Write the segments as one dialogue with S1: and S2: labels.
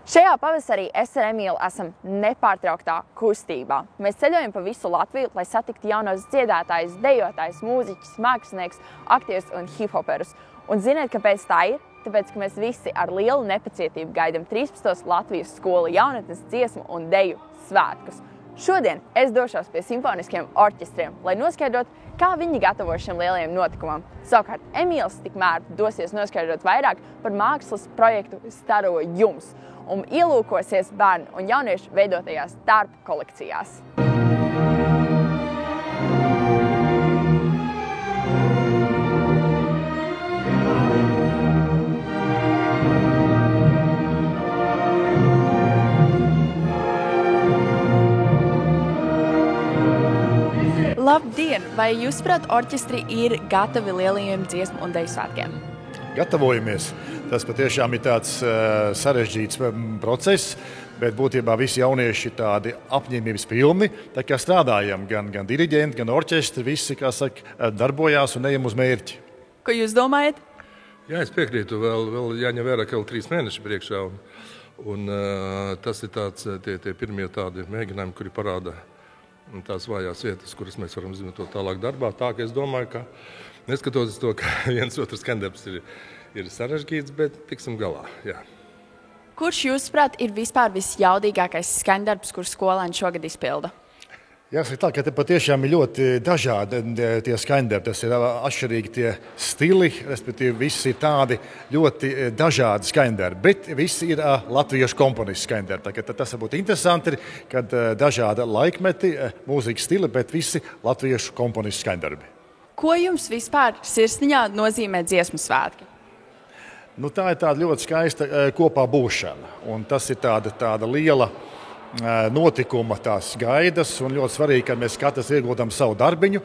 S1: Šajā pavasarī es ar Emīlu esam nepārtrauktā kustībā. Mēs ceļojam pa visu Latviju, lai satiktu jaunos dziedātājus, dejotājus, mūziķus, mākslinieks, aktierus un hiphoperus. Un ziniet, kāpēc tā ir? Tāpēc, ka mēs visi ar lielu nepacietību gaidām 13. Latvijas skolu jaunatnes dziesmu un deju svētkus. Šodien es došos pie simfoniskiem orķestriem, lai noskaidrotu, kā viņi gatavo šiem lielajiem notikumam. Savukārt Emīls tikmēr dosies noskaidrot vairāk par mākslas projektu Staro jums un ielūkosies bērnu un jauniešu veidotajās tērpu kolekcijās. Labdien! Vai jūs, prāt, orķestri ir gatavi lielajiem dziesmu un deju svētkiem?
S2: Gatavojamies. Tas patiešām ir tāds sarežģīts process, bet būtībā visi jaunieši ir tādi apņēmības pilni. Tā kā strādājam, gan diriģenti, gan orķestri, visi, kā saka, darbojās un ejam uz mērķi.
S1: Ko jūs domājat?
S3: Jā, es piekrītu. Vēl jāņem vērā, ka vēl 3 mēneši priekšā. Un tas ir tāds, tie pirmie tādi mēģinājumi, kuri parāda tās vājās vietas, kuras mēs varam izmantot tālāk darbā. Tā, ka es domāju, ka neskatoties to, ka viens otrs skandarbs ir sarežģīts, bet tiksim galā. Jā.
S1: Kurš, jūsuprāt, ir vispār visjaudīgākais skandarbs, kur skolēni šogad izpilda?
S2: Jāsaka tā, ka te patiešām ir ļoti dažādi tie skandarbi. Tas ir atšķirīgi tie stili, respektīvi visi ir tādi ļoti dažādi skandarbi, bet visi ir latviešu komponistu skandarbi. Tas var būt interesanti, kad dažādi laikmeti, mūzikas stili, bet visi latviešu komponistu skandarbi.
S1: Ko jums vispār sirsniņā nozīmē dziesmu svētki?
S2: Tā ir tāda ļoti skaista kopā būšana, un tas ir tāda liela notikuma tās gaidas, un ļoti svarīgi, ka mēs katrs ieguldam savu darbiņu,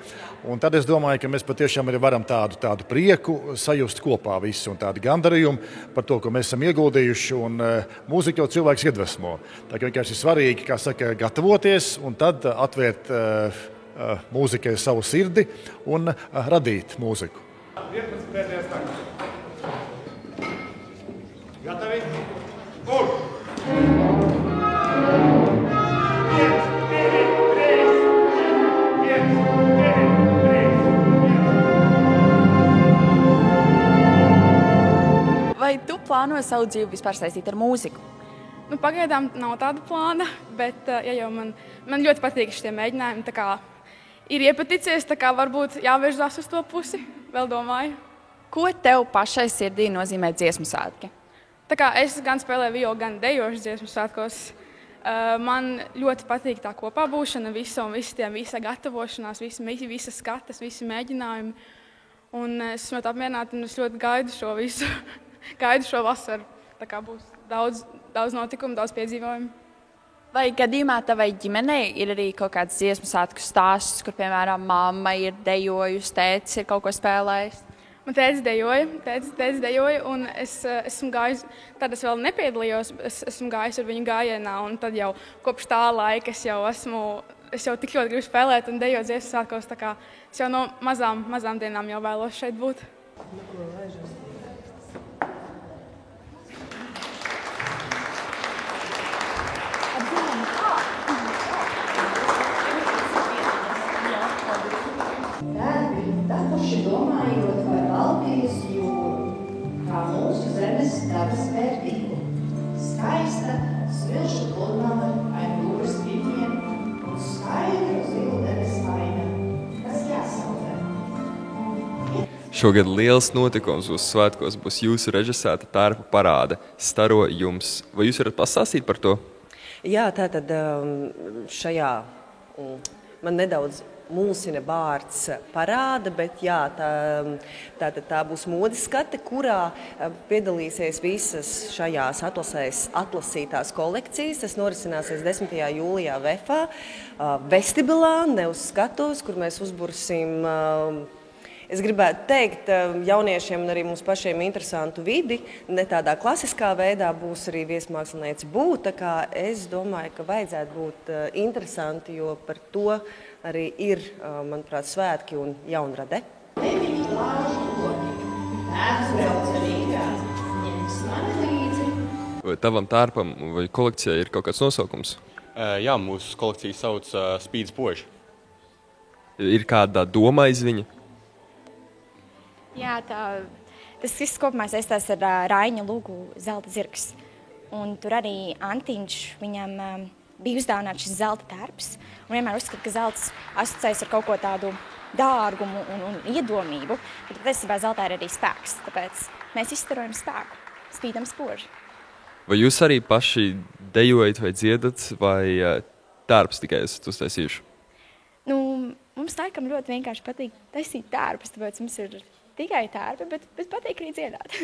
S2: un tad es domāju, ka mēs patiešām arī varam tādu prieku sajust kopā visu, un tādu gandarījumu par to, ko mēs esam ieguldījuši, un mūzika jau cilvēks iedvesmo. Tā kā vienkārši ir svarīgi, kā saka, gatavoties, un tad atvērt mūzikai savu sirdi un radīt mūziku.
S4: 11 pēdējās taktas. Gatavi? Un!
S1: Vai tu plāno savu dzīvi vispār saistīt ar mūziku?
S5: Pagaidām nav tāda plāna, bet ja jau man ļoti patīk šie mēģinājumi, tā kā ir iepaticies, tā kā varbūt jāvērzās uz to pusi, vēl domāju.
S1: Ko tev pašai sirdī nozīmē dziesmu svētki?
S5: Tā kā es gan spēlēju violu, gan dejošu dziesmu svētkos, man ļoti patīk tā kopā būšana, visa gatavošanās, visas skatas, visi mēģinājumi. Un es esmu ļoti apmierināta un es ļoti gaidu šo visu. Gaidu šo vasaru. Tā kā būs daudz notikumu, daudz piedzīvojumu.
S1: Vai gadījumā tavai ģimenei ir arī kaut kāds dziesmu svētku stāsts, kur, piemēram, mamma ir dejojusi, tētis ir kaut ko spēlējis?
S5: Man tētis dejoja, un es esmu gājis, tad es vēl nepiedalījos, es esmu gājis ar viņu gājienā, un tad jau kopš tā laika es jau tik ļoti gribu spēlēt un dejot dziesmu svētkos, tā kā es jau no mazām dienām jau vēlos šeit būt.
S6: Tapuši domājot par Baltijas jūru, kā mūsu zemes dabas vērtību. Skaista, svilša pludmale ar jūras viļņiem un skaidru zilu debes vaina, kas jāsaudē.
S7: Šogad liels notikums uz svētkos būs jūsu režisēta tērpu parāde Staro jums. Vai jūs varat pastāstīt par to?
S8: Jā, tātad šajā man nedaudz mulsina vārds parāda, bet jā, tā būs modes skate, kurā piedalīsies visas šajās atlasēs atlasītās kolekcijas. Tas norisināsies 10. jūlijā Vefā, vestibilā, ne uz skatuves, kur mēs uzbursim, es gribētu teikt, jauniešiem un arī mums pašiem interesantu vidi. Ne tādā klasiskā veidā būs arī viesmāksliniece būt, tā kā es domāju, ka vajadzētu būt interesanti, jo par to arī ir, manuprāt, svētki un jaunrade.
S6: Deviņi glāžu koki. Tēvs brauca Rīgā, ņems mani līdzi.
S7: Vai tavam tērpam vai kolekcijai ir kaut kāds nosaukums?
S9: Jā, mūsu kolekcija sauc Spīd spoži.
S7: Ir kāda doma aiz viņa?
S10: Jā, tas viss kopumā saistās ar Raiņa Lūgu zelta zirgs. Un tur arī Antiņš, viņam bija uzdāvināts šis zelta tērps. Un vienmēr uzskata, ka zelts asociējas ar kaut ko tādu dārgumu un iedomību. Bet patiesībā zeltā ir arī spēks. Tāpēc mēs izstarojam spēku, spīdam spoži.
S7: Vai jūs arī paši dejojat vai dziedat, vai tērps tikai esat uztaisījuši?
S10: Mums laikam ļoti vienkārši patīk taisīt tērpus, tāpēc mums ir tikai tērpi, bet patīk arī dziedāt.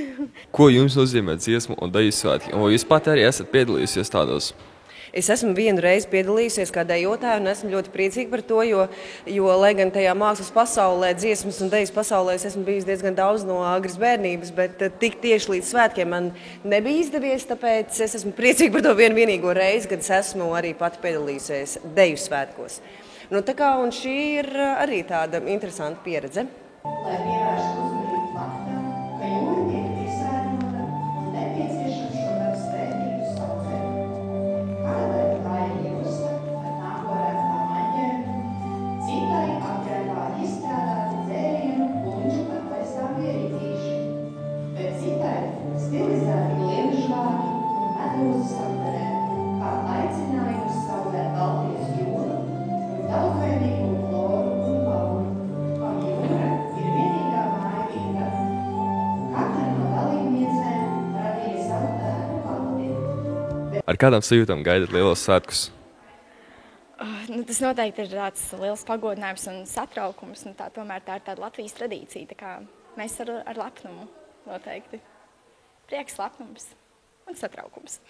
S7: Ko jums nozīmē dziesmu un deju svētki? Un vai jūs pat arī esat piedalījusies tādos?
S8: Es esmu vienu reizi piedalījusies kā dejotāja un esmu ļoti priecīga par to, jo lai gan tajā mākslas pasaulē, dziesmas un dejas pasaulē es esmu bijusi diezgan daudz no agras bērnības, bet tik tieši līdz svētkiem man nebija izdevies, tāpēc es esmu priecīga par to vienīgo reizi, kad es esmu arī pati piedalījusies deju svētkos. Un šī ir arī tāda interesanta pieredze.
S6: Lai pievērstu uzmanību faktam, ka jūra tiek piesārņota un nepieciešams šo darbu spētību saudzēt. Kādai tā ir iegusta ar nākorētām aņģēm, citai apģērbā izstrādāti dzērienu, puņģu ar paistām ierītīši, bet citai stilizēti liemžvāki un medūzas apdarēm, kā aicinājums saudzēt Baltijas jūru un daudzveidīgo floru un faunu. Jūra ir vienīgā mājvieta. Katra no dalībniecēm radīja savu tēku valdi.
S7: Ar kādām sajūtām gaidat lielos svētkus?
S10: Tas noteikti ir tāds liels pagodinājums un satraukums. Tomēr tā ir tāda Latvijas tradīcija. Tā kā mēs ar lepnumu noteikti. Prieks, lepnums un satraukums.